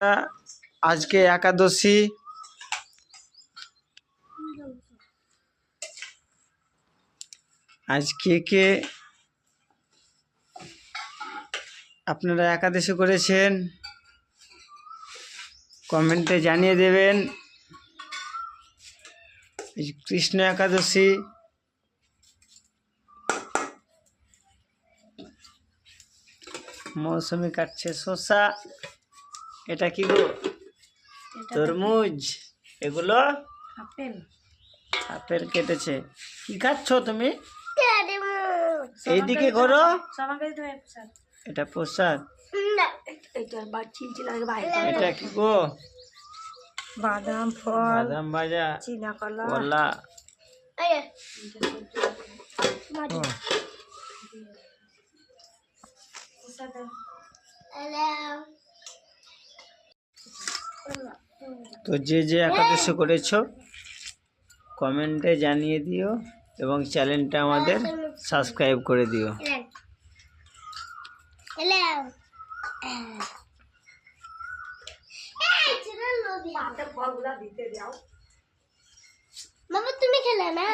আজকে একাদশী। আজকে কে আপনারা একাদশী করেছেন কমেন্টে জানিয়ে দেবেন। কৃষ্ণ একাদশী। মৌসুমি কাটছে শসা। এটা কি গো? তরমুজ। এগুলো আপেল। আপেল কেটেছে। কি খাচ্ছ তুমি? এইদিকে ঘোরো। এটা প্রসাদ। এটা কি গো? বাদাম ফল, বাদাম ভাজা, চীনা কলা, কলা। তো যে যে একাদশী করেছো কমেন্টে জানিয়ে দিও এবং চ্যানেলটা আমাদের সাবস্ক্রাইব করে দিও। মামা তুমি খেলে না।